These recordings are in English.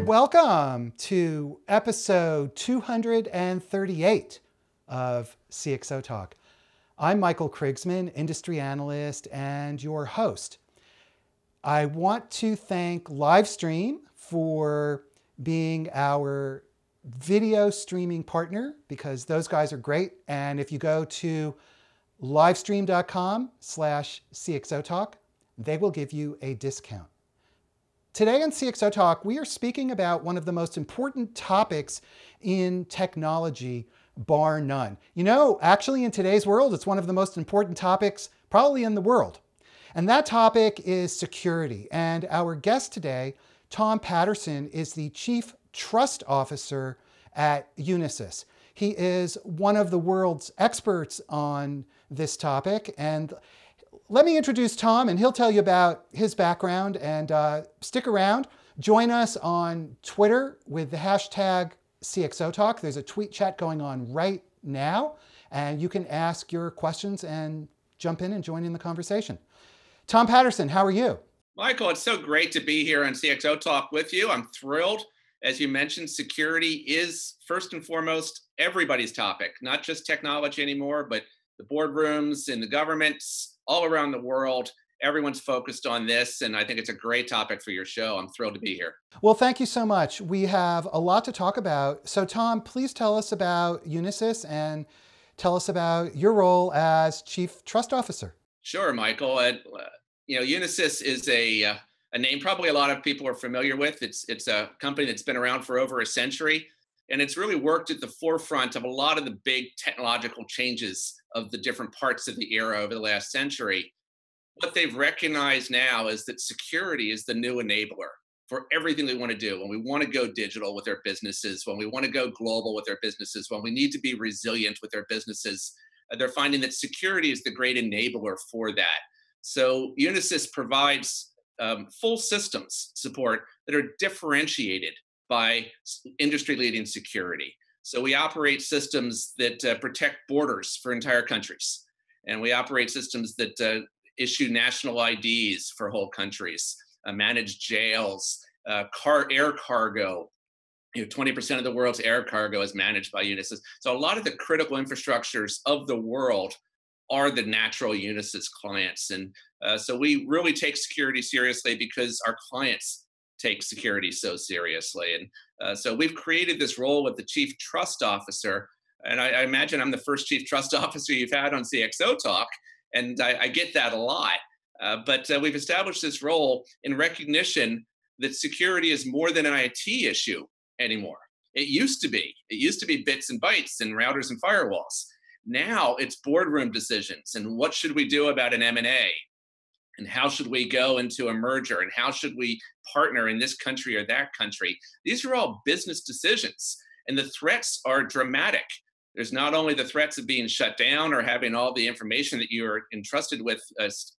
Welcome to episode 238 of CXOTalk. I'm Michael Krigsman, industry analyst and your host. I want to thank Livestream for being our video streaming partner because those guys are great. And if you go to livestream.com/CXOTalk, they will give you a discount. Today on CXOTalk, we are speaking about one of the most important topics in technology, bar none. You know, actually in today's world, it's one of the most important topics probably in the world. And that topic is security. And our guest today, Tom Patterson, is the Chief Trust Officer at Unisys. He is one of the world's experts on this topic. And let me introduce Tom, and he'll tell you about his background. And stick around. Join us on Twitter with the hashtag CXOTalk. There's a tweet chat going on right now, and you can ask your questions and jump in and join in the conversation. Tom Patterson, how are you? Michael, it's so great to be here on CXOTalk with you. I'm thrilled. As you mentioned, security is first and foremost everybody's topic, not just technology anymore, but the boardrooms and the governments all around the world. Everyone's focused on this, and I think it's a great topic for your show. I'm thrilled to be here. Well, thank you so much. We have a lot to talk about. So, Tom, please tell us about Unisys and tell us about your role as Chief Trust Officer. Sure, Michael. Unisys is a name probably a lot of people are familiar with. It's a company that's been around for over a century, and it's really worked at the forefront of a lot of the big technological changes of the different parts of the era over the last century. What they've recognized now is that security is the new enabler for everything they want to do. When we want to go digital with their businesses, when we want to go global with their businesses, when we need to be resilient with their businesses, they're finding that security is the great enabler for that. So Unisys provides full systems support that are differentiated by industry-leading security. So we operate systems that protect borders for entire countries. And we operate systems that issue national IDs for whole countries, manage jails, air cargo. 20% of the world's air cargo is managed by Unisys. So a lot of the critical infrastructures of the world are the natural Unisys clients. And so we really take security seriously because our clients take security so seriously. And so we've created this role with the Chief Trust Officer. And I imagine I'm the first Chief Trust Officer you've had on CXOTalk. And I get that a lot. But we've established this role in recognition that security is more than an IT issue anymore. It used to be. It used to be bits and bytes and routers and firewalls. Now it's boardroom decisions and what should we do about an M&A? And how should we go into a merger? And how should we partner in this country or that country? These are all business decisions. And the threats are dramatic. There's not only the threats of being shut down or having all the information that you're entrusted with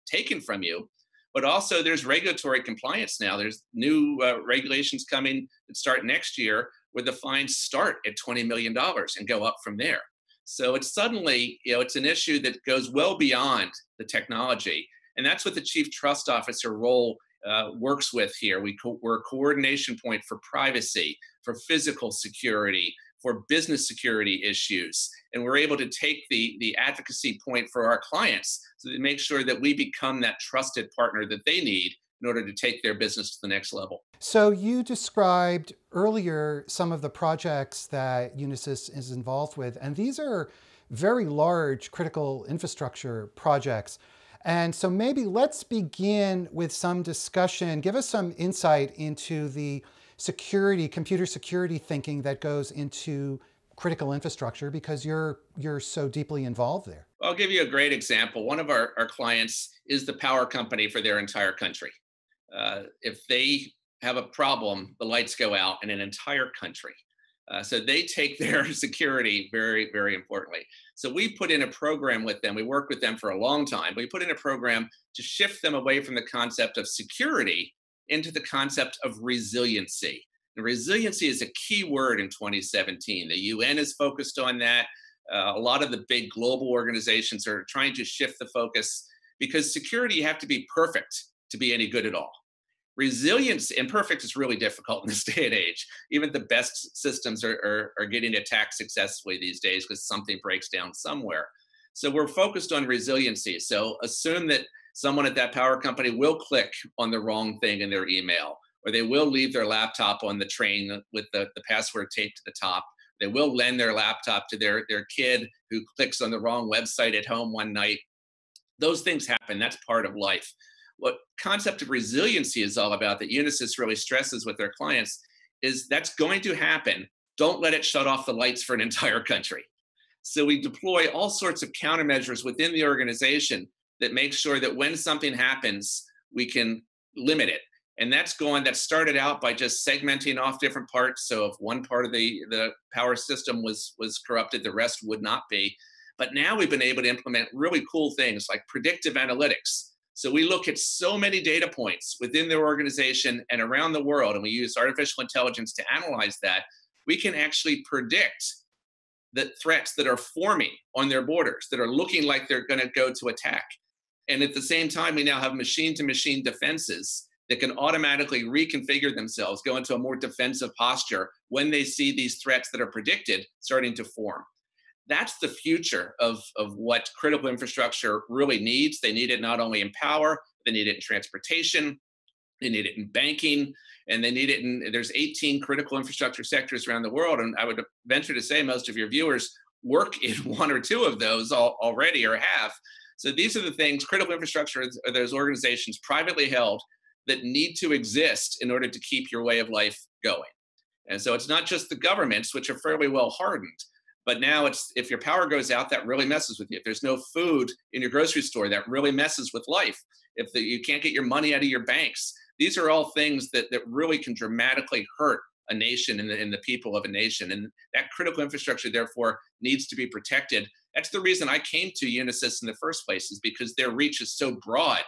taken from you, but also there's regulatory compliance now. There's new regulations coming that start next year where the fines start at $20 million and go up from there. So it's suddenly, it's an issue that goes well beyond the technology. And that's what the Chief Trust Officer role works with here. We're a coordination point for privacy, for physical security, for business security issues. And we're able to take the advocacy point for our clients so to make sure that we become that trusted partner that they need in order to take their business to the next level. So you described earlier some of the projects that Unisys is involved with, and these are very large critical infrastructure projects. And so maybe let's begin with some discussion. Give us some insight into the security, computer security thinking that goes into critical infrastructure because you're so deeply involved there. I'll give you a great example. One of our clients is the power company for their entire country. If they have a problem, the lights go out in an entire country. So they take their security very, very importantly. So we put in a program with them. We worked with them for a long time. We put in a program to shift them away from the concept of security into the concept of resiliency. And resiliency is a key word in 2017. The UN is focused on that. A lot of the big global organizations are trying to shift the focus because security, you have to be perfect to be any good at all. Resilience, and perfect is really difficult in this day and age. Even the best systems are getting attacked successfully these days because something breaks down somewhere. So we're focused on resiliency. So assume that someone at that power company will click on the wrong thing in their email, or they will leave their laptop on the train with the password taped to the top. They will lend their laptop to their kid who clicks on the wrong website at home one night. Those things happen. That's part of life. What concept of resiliency is all about, that Unisys really stresses with their clients, is that's going to happen. Don't let it shut off the lights for an entire country. So we deploy all sorts of countermeasures within the organization that make sure that when something happens, we can limit it. And that started out by just segmenting off different parts. So if one part of the power system was corrupted, the rest would not be. But now we've been able to implement really cool things like predictive analytics. So we look at so many data points within their organization and around the world, and we use artificial intelligence to analyze that. We can actually predict the threats that are forming on their borders, that are looking like they're going to go to attack. And at the same time, we now have machine-to-machine defenses that can automatically reconfigure themselves, go into a more defensive posture when they see these threats that are predicted starting to form. That's the future of what critical infrastructure really needs. They need it not only in power, they need it in transportation, they need it in banking, and they need it in, there's 18 critical infrastructure sectors around the world. And I would venture to say most of your viewers work in one or two of those already or have. So these are the things, critical infrastructure are those organizations privately held that need to exist in order to keep your way of life going. And so it's not just the governments, which are fairly well hardened, but now it's, if your power goes out, that really messes with you. If there's no food in your grocery store, that really messes with life. If you can't get your money out of your banks, these are all things that really can dramatically hurt a nation and the people of a nation. And that critical infrastructure, therefore, needs to be protected. That's the reason I came to Unisys in the first place, is because their reach is so broad.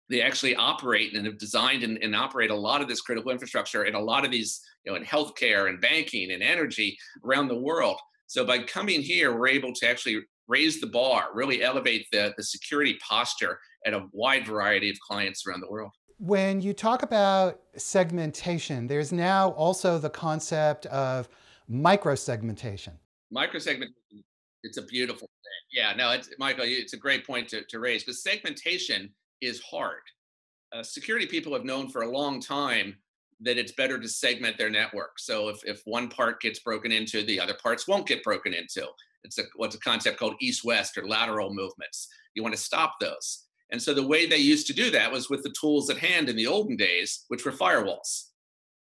They actually operate and have designed and operate a lot of this critical infrastructure and a lot of these, in healthcare and banking and energy around the world. So by coming here, we're able to actually raise the bar, really elevate the security posture at a wide variety of clients around the world. When you talk about segmentation, there's now also the concept of micro-segmentation. Micro-segmentation, it's a beautiful thing. Yeah, no, Michael, it's a great point to raise, because segmentation is hard. Security people have known for a long time that it's better to segment their network. So if one part gets broken into, the other parts won't get broken into. It's what's a concept called east-west or lateral movements. You want to stop those. And so the way they used to do that was with the tools at hand in the olden days, which were firewalls.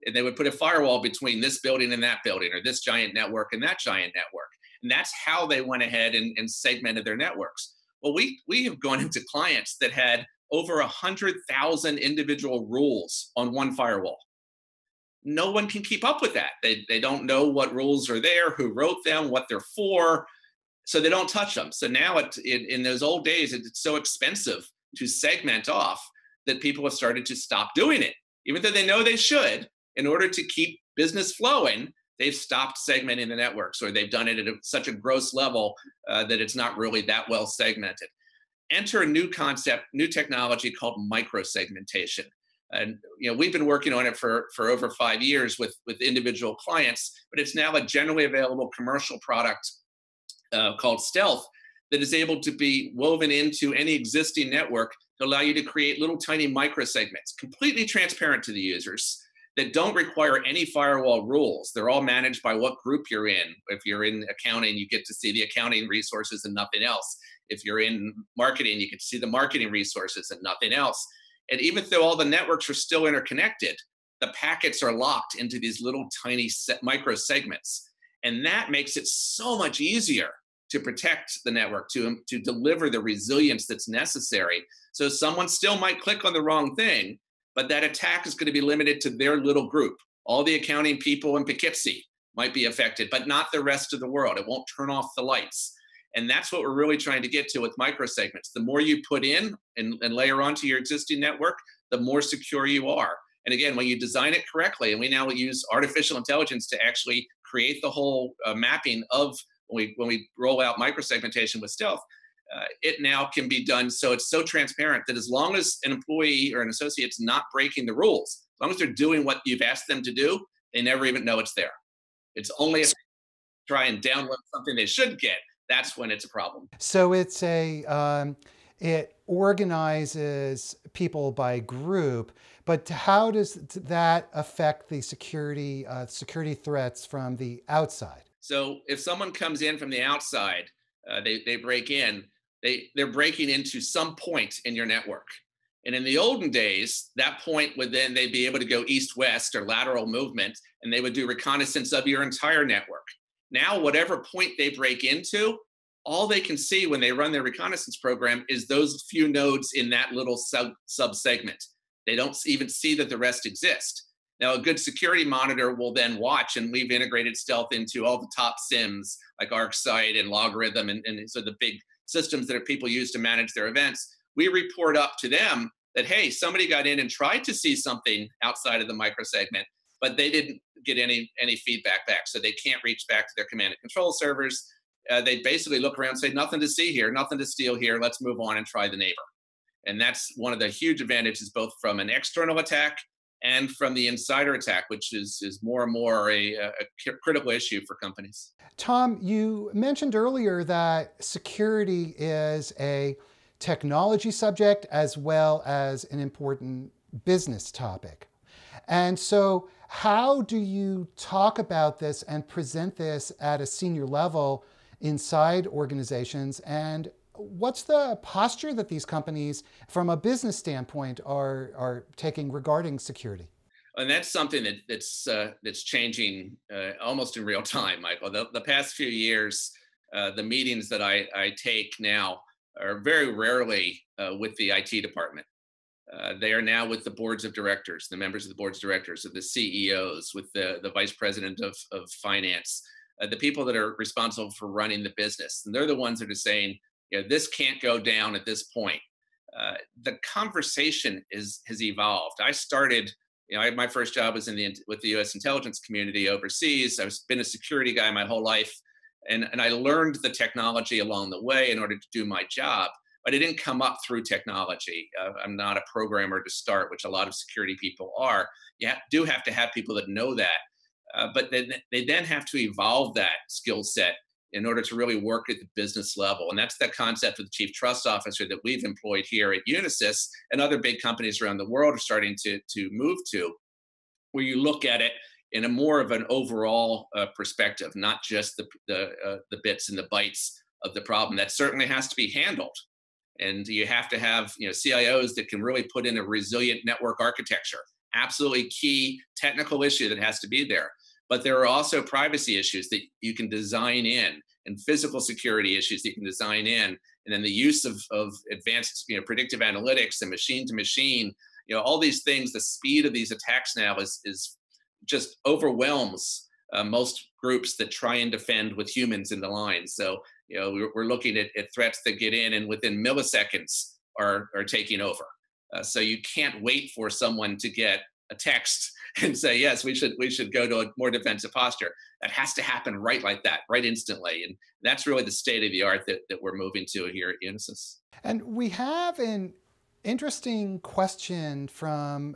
And they would put a firewall between this building and that building, or this giant network and that giant network. And that's how they went ahead and segmented their networks. Well, we have gone into clients that had over 100,000 individual rules on one firewall. No one can keep up with that. They don't know what rules are there, who wrote them, what they're for, so they don't touch them. So now in those old days, it's so expensive to segment off that people have started to stop doing it. Even though they know they should, in order to keep business flowing, they've stopped segmenting the networks, or they've done it at such a gross level that it's not really that well segmented. Enter a new concept, new technology called micro-segmentation. And we've been working on it for over 5 years with individual clients, but it's now a generally available commercial product called Stealth that is able to be woven into any existing network to allow you to create little tiny microsegments, completely transparent to the users, that don't require any firewall rules. They're all managed by what group you're in. If you're in accounting, you get to see the accounting resources and nothing else. If you're in marketing, you can see the marketing resources and nothing else. And even though all the networks are still interconnected, the packets are locked into these little tiny micro segments. And that makes it so much easier to protect the network, to deliver the resilience that's necessary. So someone still might click on the wrong thing, but that attack is going to be limited to their little group. All the accounting people in Poughkeepsie might be affected, but not the rest of the world. It won't turn off the lights. And that's what we're really trying to get to with microsegments. The more you put in and layer onto your existing network, the more secure you are. And again, when you design it correctly, and we now use artificial intelligence to actually create the whole mapping of when we roll out microsegmentation with Stealth, it now can be done so it's so transparent that as long as an employee or an associate's not breaking the rules, as long as they're doing what you've asked them to do, they never even know it's there. It's only if they try and download something they should get, that's when it's a problem. So it's it organizes people by group, but how does that affect the security threats from the outside? So if someone comes in from the outside, they break in, they're breaking into some point in your network. And in the olden days, that point would then they'd be able to go east-west or lateral movement, and they would do reconnaissance of your entire network. Now, whatever point they break into, all they can see when they run their reconnaissance program is those few nodes in that little sub-segment. They don't even see that the rest exist. Now, a good security monitor will then watch, and we've integrated stealth into all the top SIMs like ArcSight and Logarithm, and so the big systems that people use to manage their events. We report up to them that, hey, somebody got in and tried to see something outside of the microsegment, but they didn't get any feedback back. So they can't reach back to their command and control servers. They basically look around and say, nothing to see here, nothing to steal here. Let's move on and try the neighbor. And that's one of the huge advantages, both from an external attack and from the insider attack, which is more and more a critical issue for companies. Tom, you mentioned earlier that security is a technology subject as well as an important business topic. And so how do you talk about this and present this at a senior level inside organizations? And what's the posture that these companies, from a business standpoint, are taking regarding security? And that's something that's changing almost in real time, Michael. The past few years, the meetings that I take now are very rarely with the IT department. They are now with the boards of directors, the members of the boards of directors, of the CEOs, with the vice president of finance, the people that are responsible for running the business. And they're the ones that are saying, this can't go down at this point. The conversation has evolved. I started, my first job was with the U.S. intelligence community overseas. I've been a security guy my whole life. And I learned the technology along the way in order to do my job, but it didn't come up through technology. I'm not a programmer to start, which a lot of security people are. You do have to have people that know that, but they then have to evolve that skill set in order to really work at the business level. And that's the concept of the chief trust officer that we've employed here at Unisys, and other big companies around the world are starting to move to, where you look at it in a more of an overall perspective, not just the bits and the bytes of the problem. That certainly has to be handled. And you have to have CIOs that can really put in a resilient network architecture. Absolutely key technical issue that has to be there. But there are also privacy issues that you can design in, and physical security issues that you can design in. And then the use of advanced predictive analytics and machine to machine, all these things. The speed of these attacks now is just overwhelms most groups that try and defend with humans in the line. So we're looking at threats that get in and within milliseconds are taking over. So you can't wait for someone to get a text and say, yes, we should go to a more defensive posture. That has to happen right like that, right instantly. And that's really the state of the art that we're moving to here at Unisys. And we have an interesting question from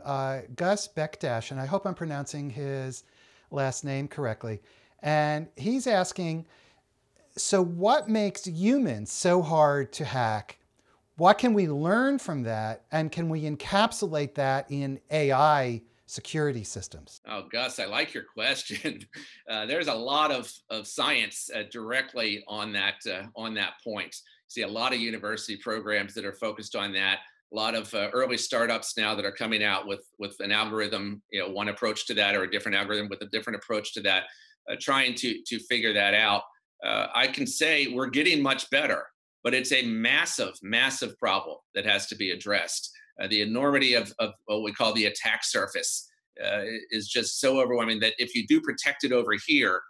Gus Bekdash, and I hope I'm pronouncing his last name correctly. And he's asking, so what makes humans so hard to hack? What can we learn from that? And can we encapsulate that in AI security systems? Oh, Gus, I like your question. There's a lot of science directly on that point. See a lot of university programs that are focused on that. A lot of early startups now that are coming out with an algorithm, one approach to that, or a different algorithm with a different approach to that, trying to figure that out. I can say we're getting much better, but it's a massive, massive problem that has to be addressed. The enormity of what we call the attack surface is just so overwhelming that if you do protect it over here,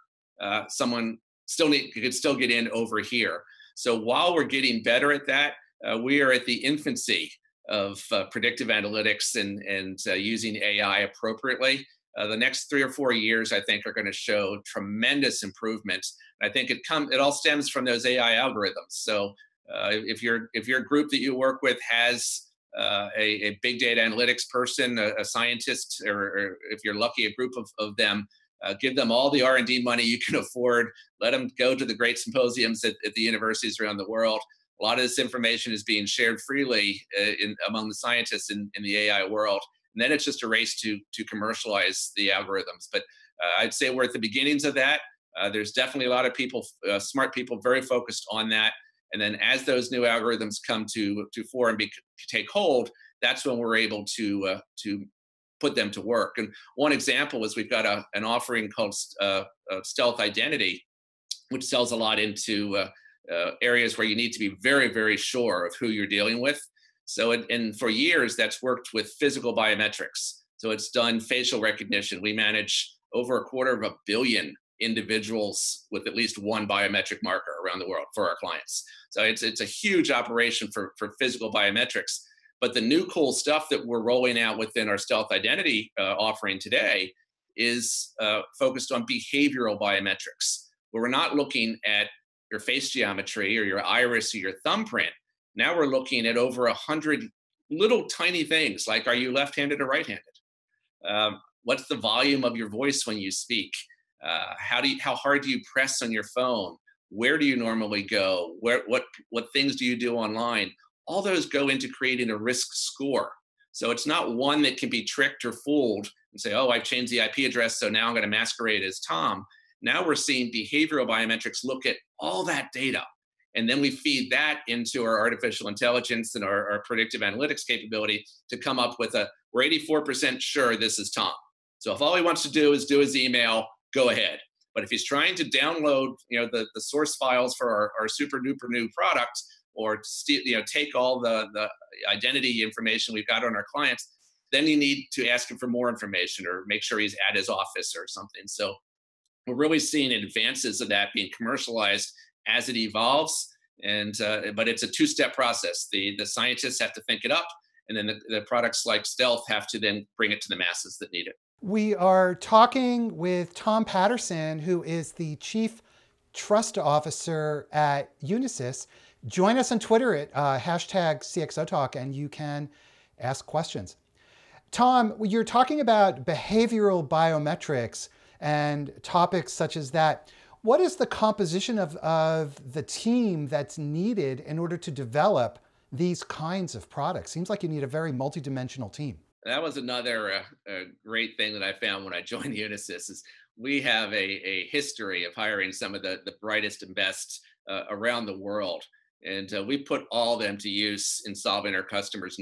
someone could still get in over here. So while we're getting better at that, we are at the infancy of predictive analytics and using AI appropriately. The next 3 or 4 years, I think, are going to show tremendous improvements. I think it all stems from those AI algorithms. So If your group that you work with has a big data analytics person, a scientist, or if you're lucky, a group of them, give them all the R&D money you can afford. Let them go to the great symposiums at the universities around the world. A lot of this information is being shared freely among the scientists in the AI world. And then it's just a race to commercialize the algorithms. But I'd say we're at the beginnings of that. There's definitely a lot of people, smart people, very focused on that. And then as those new algorithms come to fore and take hold, that's when we're able to put them to work. And one example is we've got an offering called Stealth Identity, which sells a lot into areas where you need to be very, very sure of who you're dealing with. So, and for years, that's worked with physical biometrics. So it's done facial recognition. We manage over 250 million individuals with at least one biometric marker around the world for our clients. So it's a huge operation for physical biometrics. But the new cool stuff that we're rolling out within our Stealth Identity offering today is focused on behavioral biometrics, where we're not looking at your face geometry or your iris or your thumbprint. Now we're looking at over 100 little tiny things, like, are you left-handed or right-handed? What's the volume of your voice when you speak? How hard do you press on your phone? Where do you normally go? What things do you do online? All those go into creating a risk score. So it's not one that can be tricked or fooled and say, oh, I've changed the IP address, so now I'm going to masquerade as Tom. Now we're seeing behavioral biometrics look at all that data. And then we feed that into our artificial intelligence and our predictive analytics capability to come up with we're 84% sure this is Tom. So if all he wants to do is do his email, go ahead. But if he's trying to download, the source files for our super duper new product, or take all the identity information we've got on our clients, then you need to ask him for more information or make sure he's at his office or something. So we're really seeing advances of that being commercialized as it evolves. But it's a two-step process. The scientists have to think it up, and then the products like Stealth have to then bring it to the masses that need it. We are talking with Tom Patterson, who is the Chief Trust Officer at Unisys. Join us on Twitter at hashtag CXOTalk, and you can ask questions. Tom, you're talking about behavioral biometrics and topics such as that. What is the composition of the team that's needed in order to develop these kinds of products? Seems like you need a very multidimensional team. That was another great thing that I found when I joined Unisys is we have a history of hiring some of the brightest and best around the world. And we put all of them to use in solving our clients'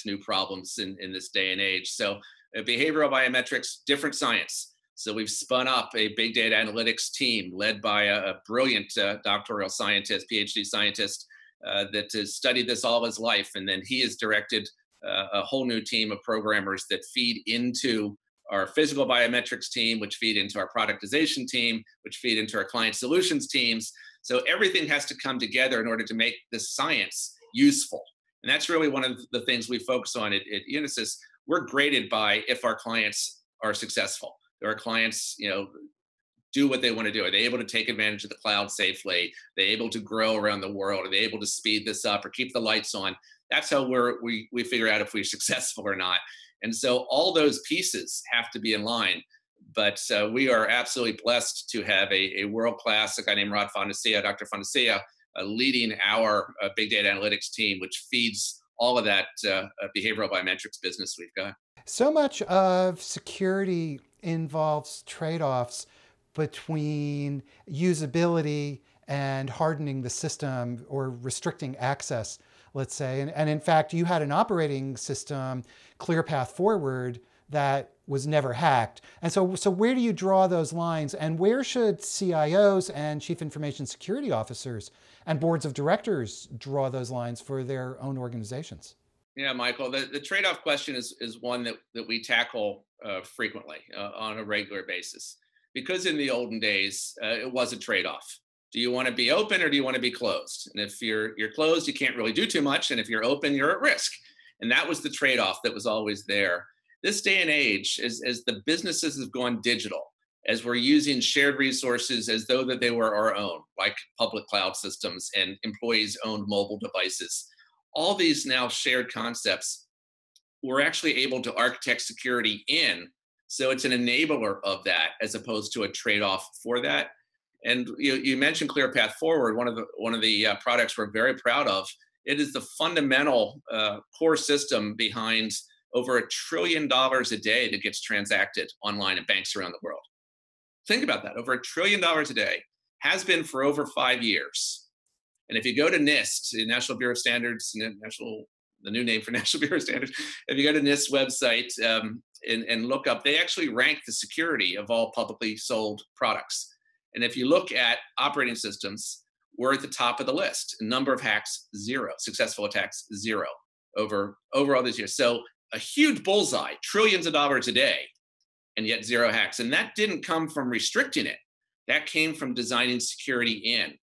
new problems in this day and age. So behavioral biometrics, different science. So we've spun up a big data analytics team led by a brilliant doctoral scientist, PhD scientist, that has studied this all his life. And then he has directed a whole new team of programmers that feed into our physical biometrics team, which feed into our productization team, which feed into our client solutions teams. So everything has to come together in order to make this science useful. And that's really one of the things we focus on at Unisys. We're graded by if our clients are successful. Our clients, do what they want to do. Are they able to take advantage of the cloud safely? Are they able to grow around the world? Are they able to speed this up or keep the lights on? That's how we figure out if we're successful or not. And so all those pieces have to be in line. But we are absolutely blessed to have a world-class, a guy named Dr. Fontecilla, leading our big data analytics team, which feeds all of that behavioral biometrics business we've got. So much of security involves trade-offs between usability and hardening the system or restricting access, let's say. And in fact, you had an operating system, ClearPath Forward, that was never hacked. And so where do you draw those lines? And where should CIOs and chief information security officers and boards of directors draw those lines for their own organizations? Yeah, Michael, the trade-off question is one that we tackle frequently on a regular basis. Because in the olden days, it was a trade-off. Do you want to be open or do you want to be closed? And if you're closed, you can't really do too much. And if you're open, you're at risk. And that was the trade-off that was always there. This day and age, as the businesses have gone digital, as we're using shared resources as though that they were our own, like public cloud systems and employees' owned mobile devices. All these now shared concepts, we're actually able to architect security in, so it's an enabler of that as opposed to a trade-off for that. And you mentioned ClearPath Forward, one of the products we're very proud of. It is the fundamental core system behind over $1 trillion a day that gets transacted online in banks around the world. Think about that, over $1 trillion a day, has been for over 5 years. And if you go to NIST, the National Bureau of Standards, the new name for National Bureau of Standards, if you go to NIST's website and look up, they actually rank the security of all publicly sold products. And if you look at operating systems, we're at the top of the list. Number of hacks, 0. Successful attacks, 0 over all these years. So a huge bullseye, trillions of dollars a day, and yet 0 hacks. And that didn't come from restricting it. That came from designing security in.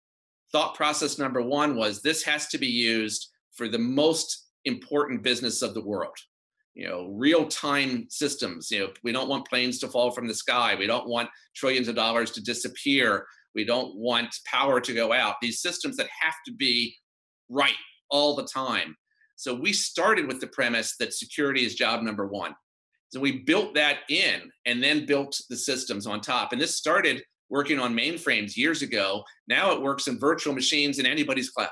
Thought process number 1 was this has to be used for the most important business of the world. Real-time systems. We don't want planes to fall from the sky. We don't want trillions of dollars to disappear. We don't want power to go out. These systems that have to be right all the time. So we started with the premise that security is job number 1. So we built that in and then built the systems on top. And this started working on mainframes years ago. Now it works in virtual machines in anybody's cloud.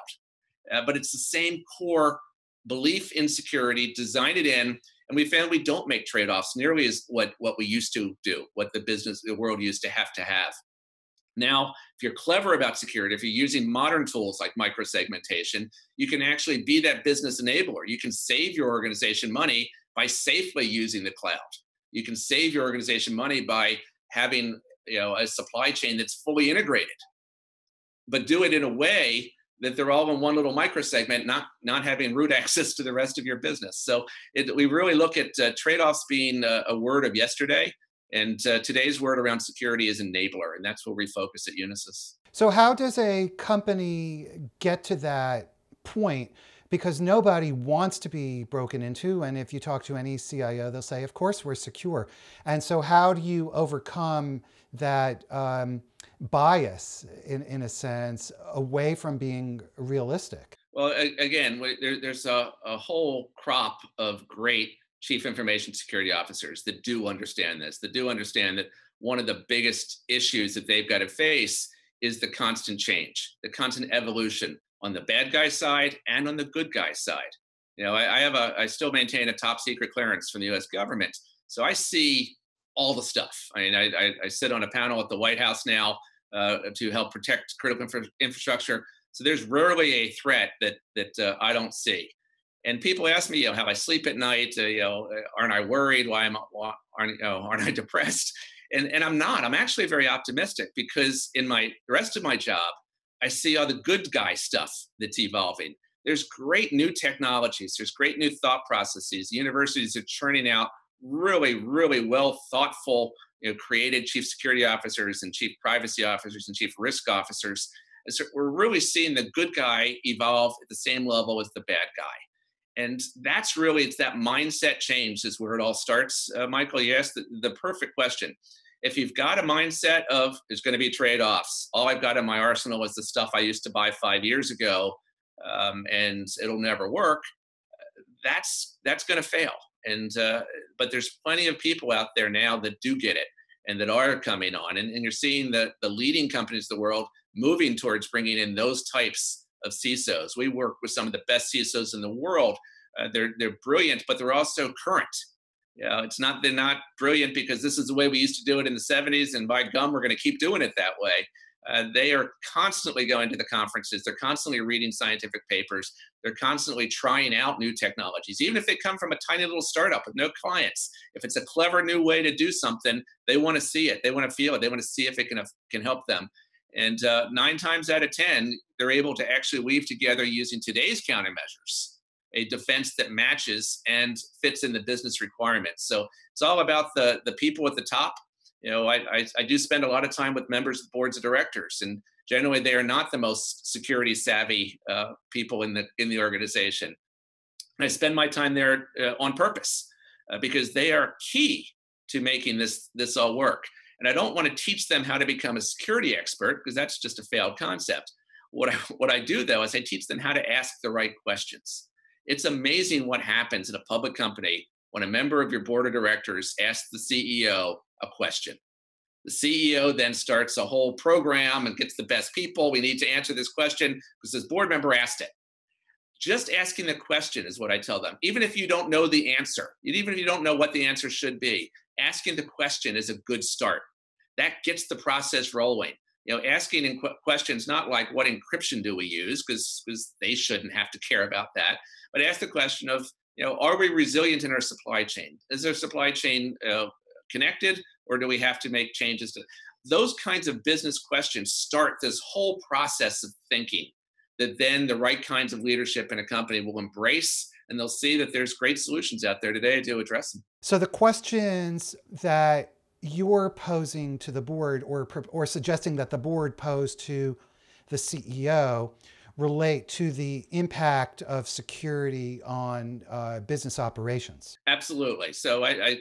But it's the same core belief in security, design it in, and we found we don't make trade-offs nearly as what we used to do, what the world used to have. Now, if you're clever about security, if you're using modern tools like micro-segmentation, you can actually be that business enabler. You can save your organization money by safely using the cloud. You can save your organization money by having a supply chain that's fully integrated, but do it in a way that they're all in one little microsegment, not having root access to the rest of your business. So we really look at trade-offs being a word of yesterday, and today's word around security is enabler, and that's where we focus at Unisys. So how does a company get to that point? Because nobody wants to be broken into, and if you talk to any CIO, they'll say, of course we're secure. And so how do you overcome that bias, in a sense, away from being realistic? Well, again, there's a whole crop of great chief information security officers that do understand this, that do understand that one of the biggest issues that they've got to face is the constant change, the constant evolution on the bad guy side and on the good guy side. I still maintain a top secret clearance from the US government. So I see all the stuff. I mean, I sit on a panel at the White House now to help protect critical infrastructure. So there's rarely a threat that I don't see. And people ask me, how I sleep at night? Aren't I worried? Aren't I depressed? And I'm not. I'm actually very optimistic because in the rest of my job, I see all the good guy stuff that's evolving. There's great new technologies. There's great new thought processes. The universities are churning out really, really well thoughtful, created chief security officers and chief privacy officers and chief risk officers. And so we're really seeing the good guy evolve at the same level as the bad guy. And that's really, it's that mindset change is where it all starts. Michael, you asked the perfect question. If you've got a mindset of there's going to be trade-offs, all I've got in my arsenal is the stuff I used to buy 5 years ago, and it'll never work, that's going to fail. And but there's plenty of people out there now that do get it and that are coming on. And you're seeing the leading companies of the world moving towards bringing in those types of CISOs. We work with some of the best CISOs in the world. They're brilliant, but they're also current. They're not brilliant because this is the way we used to do it in the 70s, and by gum, we're going to keep doing it that way. They are constantly going to the conferences. They're constantly reading scientific papers. They're constantly trying out new technologies, even if they come from a tiny little startup with no clients. If it's a clever new way to do something, they want to see it. They want to feel it. They want to see if it can help them. And 9 times out of 10, they're able to actually weave together using today's countermeasures a defense that matches and fits in the business requirements. So it's all about the people at the top. I do spend a lot of time with members of boards of directors, and generally they are not the most security savvy people in the organization. I spend my time there on purpose because they are key to making this all work. And I don't want to teach them how to become a security expert because that's just a failed concept. What I do though is I teach them how to ask the right questions. It's amazing what happens in a public company when a member of your board of directors asks the CEO a question. The CEO then starts a whole program and gets the best people. We need to answer this question because this board member asked it. Just asking the question is what I tell them. Even if you don't know the answer, even if you don't know what the answer should be, asking the question is a good start. That gets the process rolling. Asking questions not like what encryption do we use, because they shouldn't have to care about that, but ask the question of, are we resilient in our supply chain? Is our supply chain connected, or do we have to make changes to those kinds of business questions? Start this whole process of thinking that then the right kinds of leadership in a company will embrace, and they'll see that there's great solutions out there today to address them. So the questions that you're posing to the board, or suggesting that the board pose to the CEO, relate to the impact of security on business operations. Absolutely. So I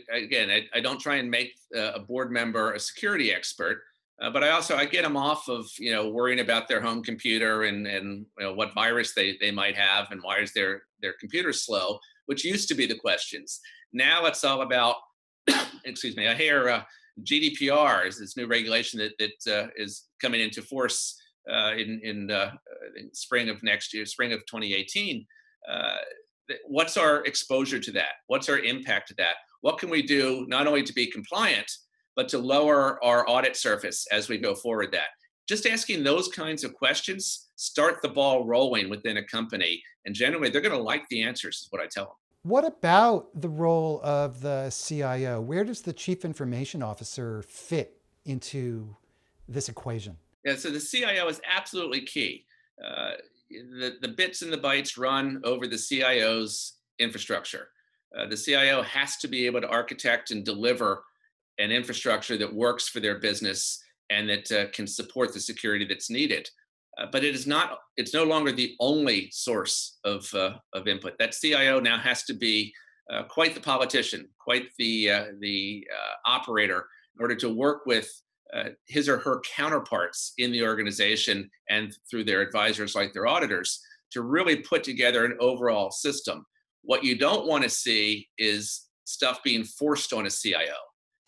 don't try and make a board member a security expert, but I get them off of worrying about their home computer and what virus they might have and why is their computer slow, which used to be the questions. Now it's all about excuse me. I hear GDPR is this new regulation that is coming into force in spring of next year, spring of 2018. What's our exposure to that? What's our impact to that? What can we do not only to be compliant, but to lower our audit surface as we go forward that? Just asking those kinds of questions start the ball rolling within a company. And generally, they're going to like the answers, is what I tell them. What about the role of the CIO? Where does the Chief Information Officer fit into this equation? Yeah, so the CIO is absolutely key. The bits and the bytes run over the CIO's infrastructure. The CIO has to be able to architect and deliver an infrastructure that works for their business and that can support the security that's needed. But it's no longer the only source of input. That CIO now has to be quite the politician, quite the operator in order to work with his or her counterparts in the organization and through their advisors like their auditors to really put together an overall system. What you don't want to see is stuff being forced on a CIO.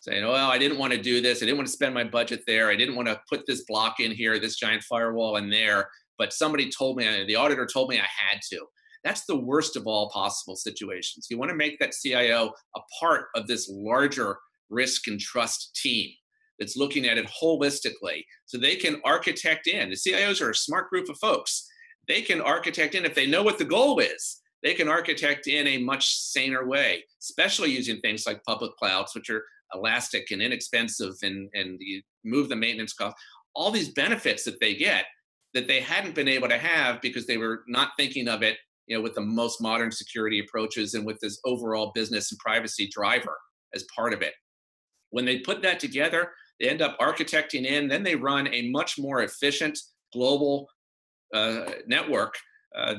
Saying, well, I didn't want to do this. I didn't want to spend my budget there. I didn't want to put this block in here, this giant firewall in there. But somebody told me, the auditor told me I had to. That's the worst of all possible situations. You want to make that CIO a part of this larger risk and trust team that's looking at it holistically so they can architect in. The CIOs are a smart group of folks. They can architect in if they know what the goal is. They can architect in a much saner way, especially using things like public clouds, which are elastic and inexpensive, and you move the maintenance costs, all these benefits that they get that they hadn't been able to have because they were not thinking of it, with the most modern security approaches and with this overall business and privacy driver as part of it. When they put that together, they end up architecting in, then they run a much more efficient global network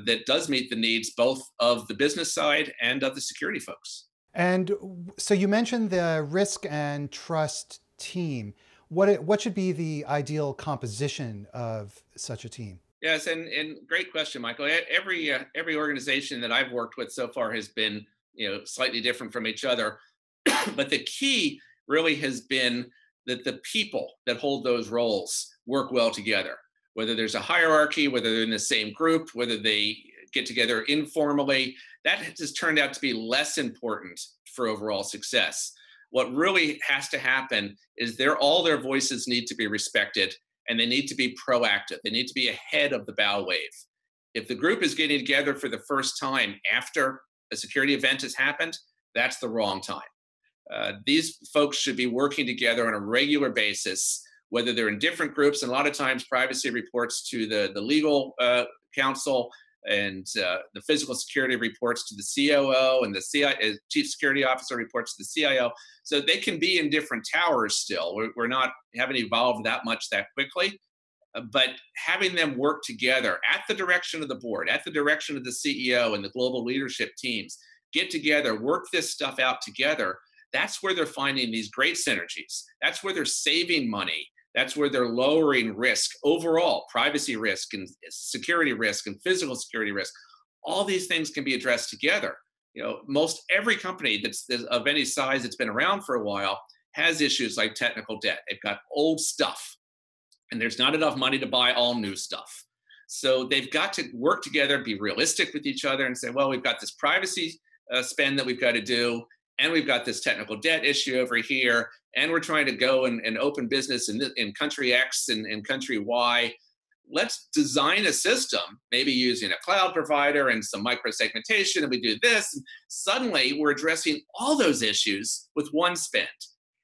that does meet the needs both of the business side and of the security folks. And so you mentioned the risk and trust team. What should be the ideal composition of such a team? Yes, and great question, Michael. Every organization that I've worked with so far has been slightly different from each other, but the key really has been that the people that hold those roles work well together. Whether there's a hierarchy, whether they're in the same group, whether they get together informally, that has turned out to be less important for overall success. What really has to happen is all their voices need to be respected, and they need to be proactive. They need to be ahead of the bow wave. If the group is getting together for the first time after a security event has happened, that's the wrong time. These folks should be working together on a regular basis, whether they're in different groups, and a lot of times privacy reports to the legal counsel, and the physical security reports to the COO, and the Chief Security Officer reports to the CIO. So they can be in different towers still. Haven't evolved that much that quickly, but having them work together at the direction of the board, at the direction of the CEO and the global leadership teams, get together, work this stuff out together. that's where they're finding these great synergies. That's where they're saving money. That's where they're lowering risk overall, privacy risk and security risk and physical security risk. All these things can be addressed together. Most every company that's of any size that's been around for a while has issues like technical debt. They've got old stuff, and there's not enough money to buy all new stuff. So they've got to work together, be realistic with each other, and say, well, we've got this privacy spend that we've got to do, and we've got this technical debt issue over here, and we're trying to go and open business in country X and country Y. Let's design a system, maybe using a cloud provider and some micro-segmentation, and we do this. And suddenly, we're addressing all those issues with one spend.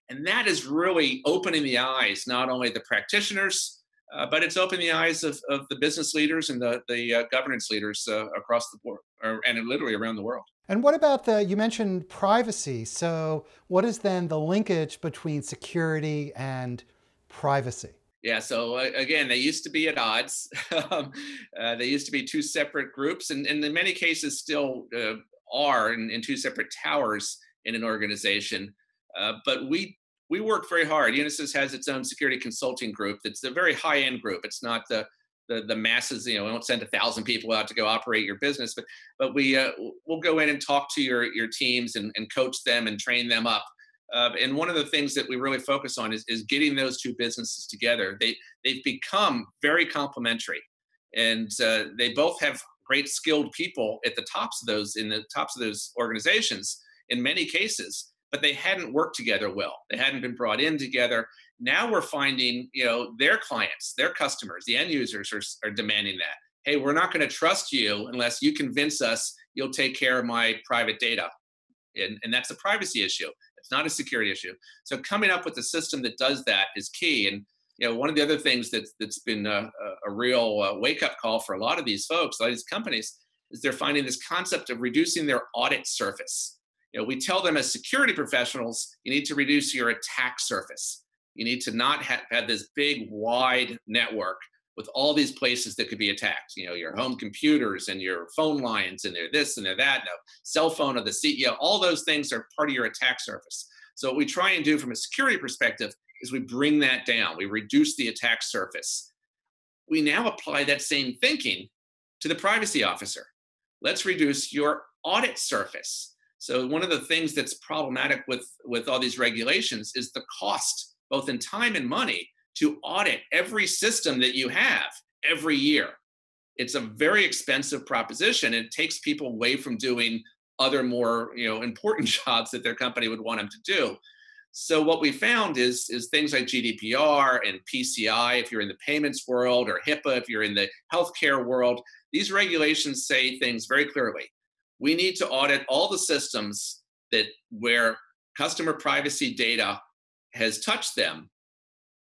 And that is really opening the eyes, not only the practitioners, but it's opening the eyes of the business leaders and the governance leaders across the board, and literally around the world. And what about you mentioned privacy. So what is then the linkage between security and privacy? Yeah, so again, they used to be at odds. They used to be two separate groups, and in many cases still are in two separate towers in an organization. But we work very hard. Unisys has its own security consulting group. That's a very high-end group. It's not the masses. We don't send 1,000 people out to go operate your business, but we'll go in and talk to your teams and coach them and train them up. And one of the things that we really focus on is getting those two businesses together. They've become very complementary, and they both have great skilled people at the tops of those organizations in many cases, but they hadn't worked together well. They hadn't been brought in together. Now we're finding, their clients, their customers, the end users are demanding that. Hey, we're not going to trust you unless you convince us you'll take care of my private data. And that's a privacy issue. It's not a security issue. So coming up with a system that does that is key. And one of the other things that's been a real wake-up call for a lot of these folks, a lot of these companies, is they're finding this concept of reducing their audit surface. We tell them as security professionals, you need to reduce your attack surface. You need to not have this big, wide network with all these places that could be attacked. Your home computers and your phone lines, and they're this and they're that. No, cell phone of the CEO, all those things are part of your attack surface. So what we try and do from a security perspective is we bring that down. We reduce the attack surface. We now apply that same thinking to the privacy officer. Let's reduce your audit surface. So one of the things that's problematic with all these regulations is the cost, both in time and money, to audit every system that you have every year. It's a very expensive proposition. It takes people away from doing other more important jobs that their company would want them to do. So what we found is things like GDPR and PCI, if you're in the payments world, or HIPAA, if you're in the healthcare world, these regulations say things very clearly. We need to audit all the systems where customer privacy data has touched them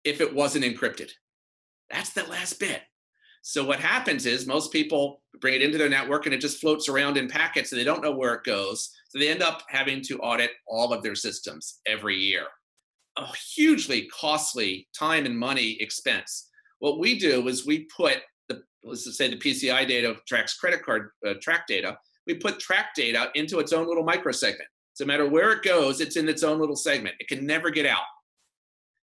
if it wasn't encrypted. That's the last bit. So what happens is most people bring it into their network and it just floats around in packets and they don't know where it goes. So they end up having to audit all of their systems every year. A hugely costly time and money expense. What we do is we put let's just say the PCI data tracks credit card track data. We put track data into its own little microsegment. So no matter where it goes, it's in its own little segment. It can never get out.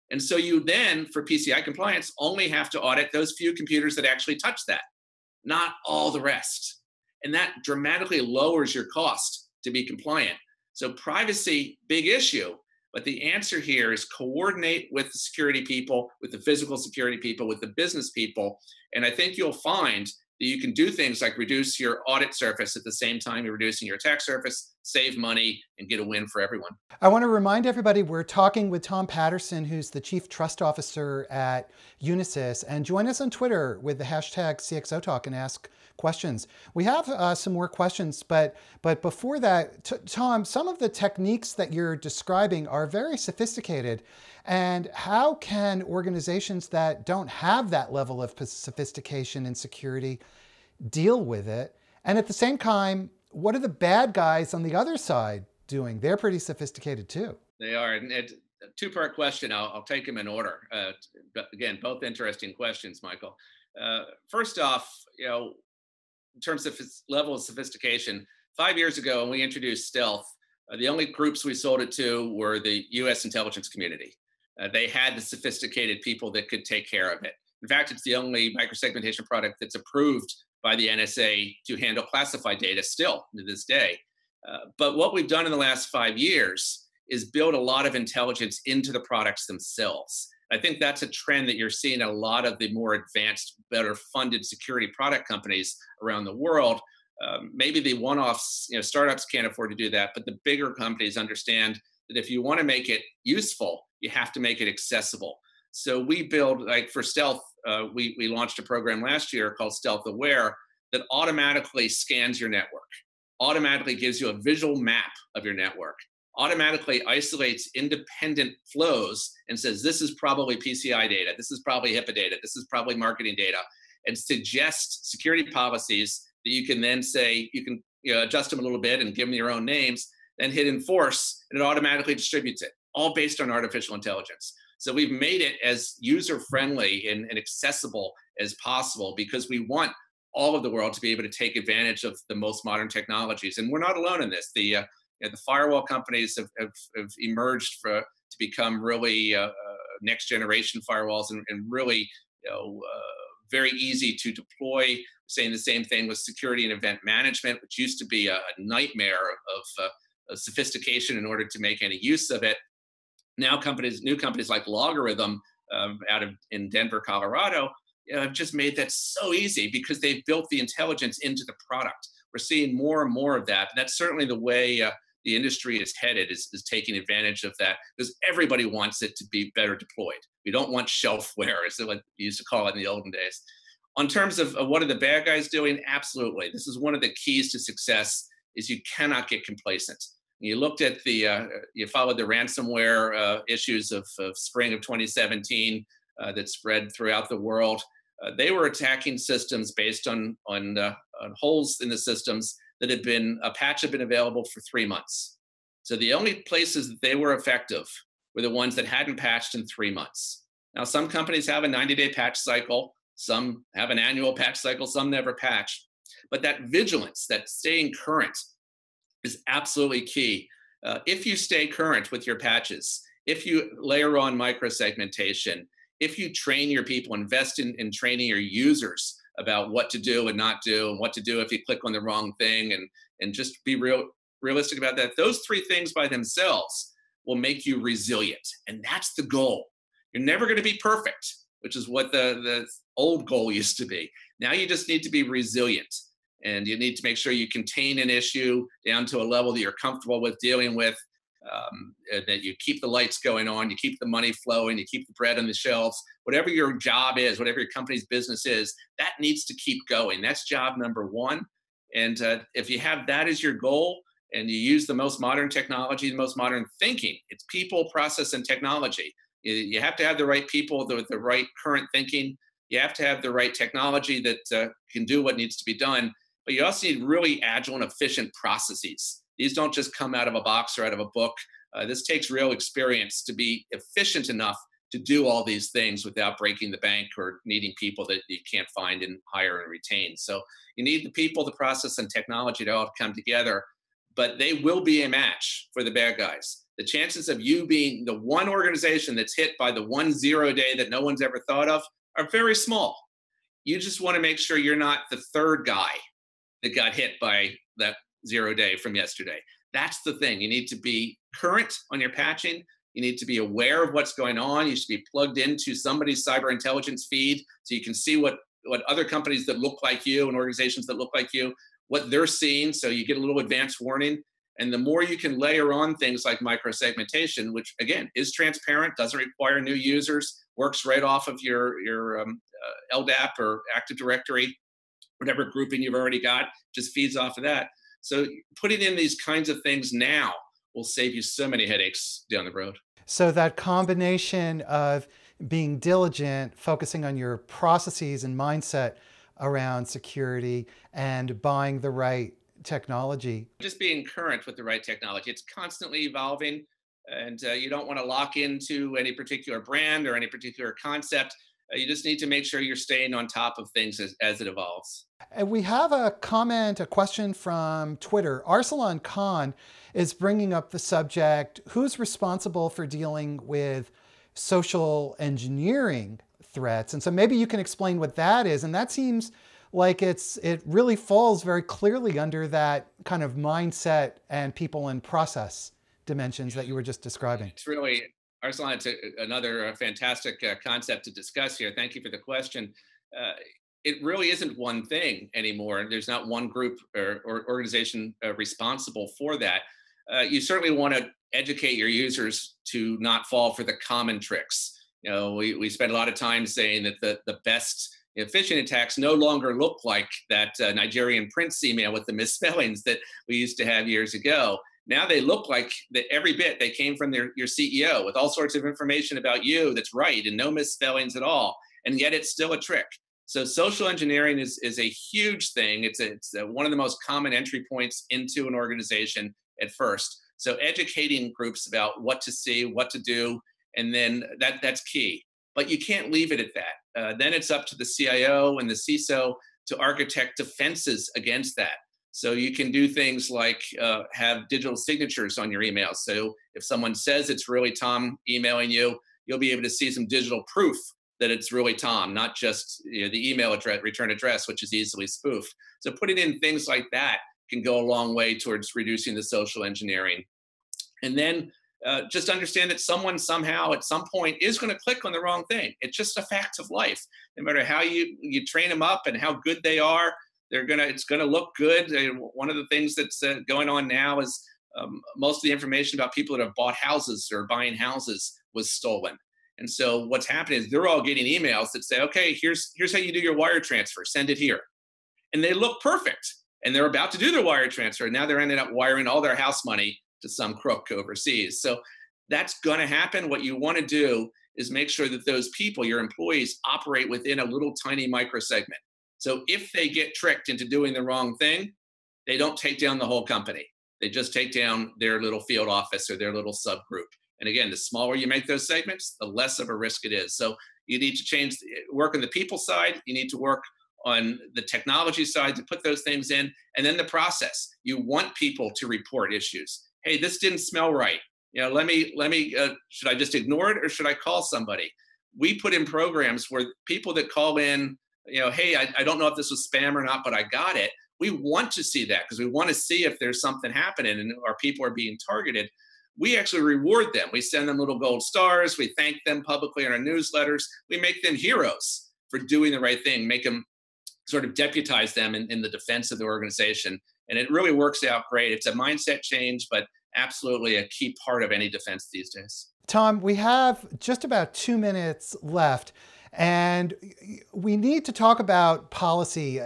And so you then, for PCI compliance, only have to audit those few computers that actually touch that, not all the rest. And that dramatically lowers your cost to be compliant. So privacy, big issue. But the answer here is coordinate with the security people, with the physical security people, with the business people. And I think you'll find that you can do things like reduce your audit surface at the same time you're reducing your attack surface, save money, and get a win for everyone. I want to remind everybody we're talking with Tom Patterson, who's the Chief Trust Officer at Unisys. And join us on Twitter with the hashtag CXOTalk and ask questions. We have some more questions, but before that, Tom, some of the techniques that you're describing are very sophisticated. And how can organizations that don't have that level of sophistication and security deal with it? And at the same time, what are the bad guys on the other side doing? They're pretty sophisticated too. They are. And it's a two-part question. I'll take them in order. Again, both interesting questions, Michael. First off, in terms of its level of sophistication, 5 years ago when we introduced stealth, The only groups we sold it to were the US intelligence community. They had the sophisticated people that could take care of it. In fact, it's the only microsegmentation product that's approved by the NSA to handle classified data still to this day. But what we've done in the last 5 years is build a lot of intelligence into the products themselves. I think that's a trend that you're seeing a lot of the more advanced, better funded security product companies around the world. Maybe the one-offs, startups can't afford to do that, but the bigger companies understand that if you want to make it useful, you have to make it accessible. So we build, like for stealth, we launched a program last year called Stealth Aware that automatically scans your network, automatically gives you a visual map of your network, automatically isolates independent flows and says, this is probably PCI data, this is probably HIPAA data, this is probably marketing data, and suggests security policies that you can then say, you can adjust them a little bit and give them your own names, then hit enforce, and it automatically distributes it, all based on artificial intelligence. So we've made it as user-friendly and accessible as possible because we want all of the world to be able to take advantage of the most modern technologies. And we're not alone in this. The firewall companies have emerged to become really next generation firewalls and really very easy to deploy. Saying the same thing with security and event management, which used to be a nightmare of sophistication in order to make any use of it. Now new companies like Logarithm in Denver, Colorado, have just made that so easy because they've built the intelligence into the product. We're seeing more and more of that. And that's certainly the way the industry is headed, is taking advantage of that, because everybody wants it to be better deployed. We don't want shelfware, as what we used to call it in the olden days. On terms of what are the bad guys doing? Absolutely. This is one of the keys to success, is you cannot get complacent. You looked at you followed the ransomware issues of spring of 2017 that spread throughout the world. They were attacking systems based on holes in the systems that a patch had been available for 3 months. So the only places that they were effective were the ones that hadn't patched in 3 months. Now, some companies have a 90-day patch cycle. Some have an annual patch cycle, some never patch. But that vigilance, that staying current, is absolutely key. If you stay current with your patches, if you layer on micro-segmentation, if you train your people, invest in training your users about what to do and not do, and what to do if you click on the wrong thing, and just be realistic about that, those three things by themselves will make you resilient. And that's the goal. You're never going to be perfect, which is what the old goal used to be. Now you just need to be resilient, and you need to make sure you contain an issue down to a level that you're comfortable with dealing with, that you keep the lights going on, you keep the money flowing, you keep the bread on the shelves. Whatever your job is, whatever your company's business is, that needs to keep going. That's job number one. And if you have that as your goal, and you use the most modern technology, the most modern thinking, it's people, process, and technology. You have to have the right people with the right current thinking. You have to have the right technology that can do what needs to be done. But you also need really agile and efficient processes. These don't just come out of a box or out of a book. This takes real experience to be efficient enough to do all these things without breaking the bank or needing people that you can't find and hire and retain. So you need the people, the process, and technology to all come together. But they will be a match for the bad guys. The chances of you being the one organization that's hit by the 1-0 day that no one's ever thought of are very small. You just want to make sure you're not the third guy that got hit by that 0 day from yesterday. That's the thing. You need to be current on your patching. You need to be aware of what's going on. You should be plugged into somebody's cyber intelligence feed so you can see what other companies that look like you and organizations that look like you, what they're seeing, so you get a little advanced warning. And the more you can layer on things like micro-segmentation, which again is transparent, doesn't require new users, works right off of your LDAP or Active Directory, whatever grouping you've already got, just feeds off of that. So putting in these kinds of things now will save you so many headaches down the road. So that combination of being diligent, focusing on your processes and mindset around security, and buying the right technology. Just being current with the right technology. It's constantly evolving, and you don't want to lock into any particular brand or any particular concept. You just need to make sure you're staying on top of things as it evolves. And we have a comment, a question from Twitter. Arsalan Khan is bringing up the subject, who's responsible for dealing with social engineering threats? And so maybe you can explain what that is. And that seems like it really falls very clearly under that kind of mindset and people and process dimensions that you were just describing. It's really, Arsalan, it's another fantastic concept to discuss here. Thank you for the question. It really isn't one thing anymore. There's not one group or organization responsible for that. You certainly want to educate your users to not fall for the common tricks. We spend a lot of time saying that the best phishing attacks no longer look like that Nigerian prince email with the misspellings that we used to have years ago. Now they look like that every bit they came from your CEO with all sorts of information about you that's right and no misspellings at all. And yet it's still a trick. So social engineering is a huge thing. It's one of the most common entry points into an organization at first. So educating groups about what to see, what to do, and then that's key. But you can't leave it at that. Then it's up to the CIO and the CISO to architect defenses against that. So you can do things like have digital signatures on your emails. So if someone says it's really Tom emailing you, you'll be able to see some digital proof that it's really Tom, not just the email address, return address, which is easily spoofed. So putting in things like that can go a long way towards reducing the social engineering. And then just understand that someone somehow at some point is going to click on the wrong thing. It's just a fact of life. No matter how you train them up and how good they are, it's gonna look good. One of the things that's going on now is most of the information about people that have bought houses or buying houses was stolen. And so what's happening is they're all getting emails that say, okay, here's how you do your wire transfer, send it here. And they look perfect. And they're about to do their wire transfer. And now they're ending up wiring all their house money to some crook overseas. So that's gonna happen. What you wanna do is make sure that those people, your employees, operate within a little tiny microsegment. So if they get tricked into doing the wrong thing, they don't take down the whole company. They just take down their little field office or their little subgroup. And again, the smaller you make those segments, the less of a risk it is. So you need to work on the people side. You need to work on the technology side to put those things in. And then the process. You want people to report issues. Hey, this didn't smell right. Should I just ignore it or should I call somebody? We put in programs where people that call in, hey, I don't know if this was spam or not, but I got it. We want to see that because we want to see if there's something happening and our people are being targeted. We actually reward them. We send them little gold stars. We thank them publicly in our newsletters. We make them heroes for doing the right thing, make them sort of deputize them in the defense of the organization. And it really works out great. It's a mindset change, but absolutely a key part of any defense these days. Tom, we have just about 2 minutes left. And we need to talk about policy.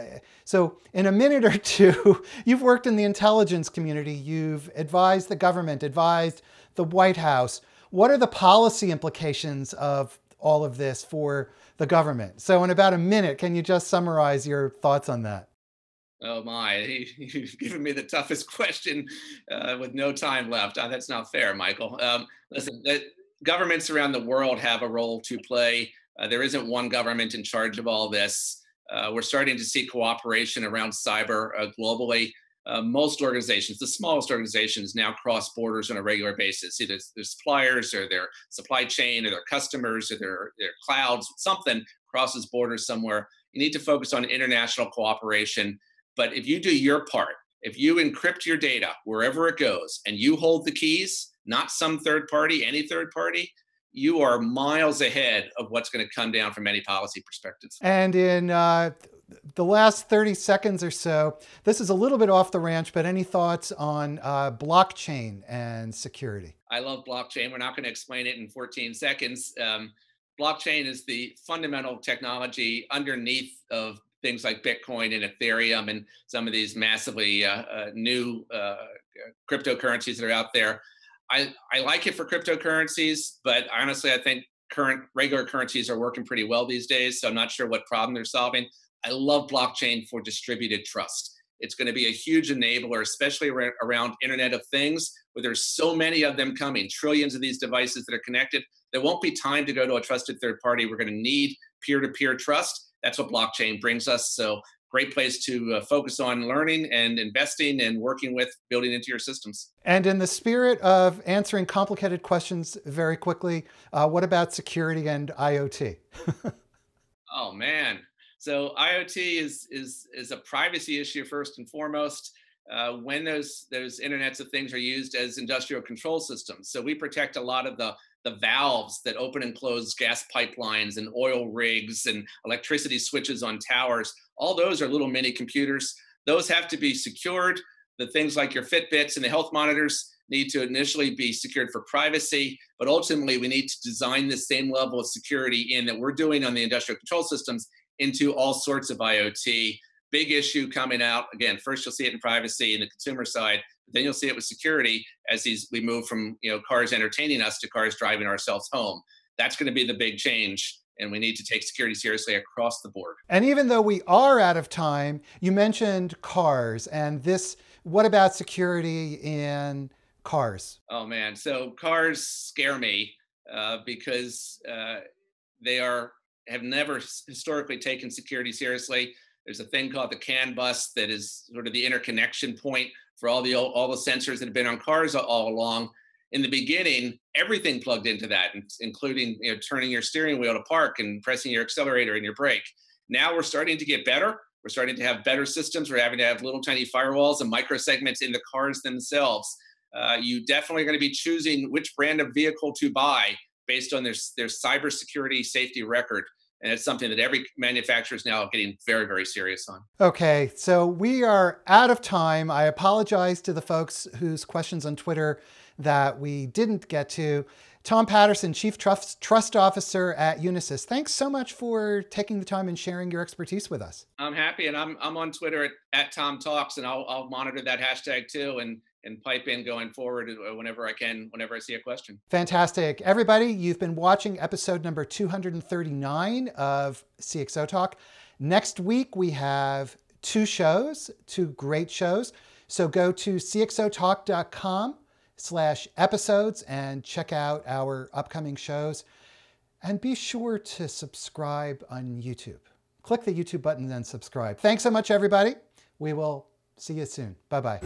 So in a minute or two, you've worked in the intelligence community. You've advised the government, advised the White House. What are the policy implications of all of this for the government? So in about a minute, can you just summarize your thoughts on that? Oh my, you've given me the toughest question with no time left. That's not fair, Michael. Listen, governments around the world have a role to play. There isn't one government in charge of all this. We're starting to see cooperation around cyber globally. Most organizations, the smallest organizations, now cross borders on a regular basis. Either their suppliers or their supply chain or their customers or their clouds, something crosses borders somewhere. You need to focus on international cooperation. But if you do your part, if you encrypt your data wherever it goes and you hold the keys, not some third party, any third party, you are miles ahead of what's going to come down from any policy perspectives. And in the last 30 seconds or so, this is a little bit off the ranch, but any thoughts on blockchain and security? I love blockchain. We're not going to explain it in 14 seconds. Blockchain is the fundamental technology underneath of things like Bitcoin and Ethereum and some of these massively new cryptocurrencies that are out there. I like it for cryptocurrencies, but honestly, I think current regular currencies are working pretty well these days. So I'm not sure what problem they're solving. I love blockchain for distributed trust. It's going to be a huge enabler, especially around Internet of Things, where there's so many of them coming, trillions of these devices that are connected. There won't be time to go to a trusted third party. We're going to need peer-to-peer trust. That's what blockchain brings us. So great place to focus on learning and investing and working with building into your systems. And in the spirit of answering complicated questions very quickly, what about security and IoT? Oh man. So IoT is a privacy issue first and foremost. When those internets of things are used as industrial control systems. So we protect a lot of the valves that open and close gas pipelines and oil rigs and electricity switches on towers. All those are little mini computers. Those have to be secured. The things like your Fitbits and the health monitors need to initially be secured for privacy, but ultimately we need to design the same level of security in that we're doing on the industrial control systems into all sorts of IoT. Big issue coming out. Again, first you'll see it in privacy in the consumer side, but then you'll see it with security as we move from cars entertaining us to cars driving ourselves home. That's going to be the big change, and we need to take security seriously across the board. And even though we are out of time, you mentioned cars and this. What about security in cars? Oh man, so cars scare me because they have never historically taken security seriously. There's a thing called the CAN bus that is sort of the interconnection point for all the sensors that have been on cars all along. In the beginning, everything plugged into that, including turning your steering wheel to park and pressing your accelerator and your brake. Now we're starting to get better. We're starting to have better systems. We're having to have little tiny firewalls and microsegments in the cars themselves. You definitely are going to be choosing which brand of vehicle to buy based on their cybersecurity safety record. And it's something that every manufacturer is now getting very, very serious on. Okay, so we are out of time. I apologize to the folks whose questions on Twitter that we didn't get to. Tom Patterson, Chief Trust Officer at Unisys. Thanks so much for taking the time and sharing your expertise with us. I'm happy, and I'm on Twitter at Tom Talks, and I'll monitor that hashtag too, and pipe in going forward whenever I can, whenever I see a question. Fantastic. Everybody, you've been watching episode number 239 of CXOTalk. Next week, we have two great shows. So go to cxotalk.com/episodes and check out our upcoming shows. And be sure to subscribe on YouTube. Click the YouTube button and subscribe. Thanks so much, everybody. We will see you soon. Bye-bye.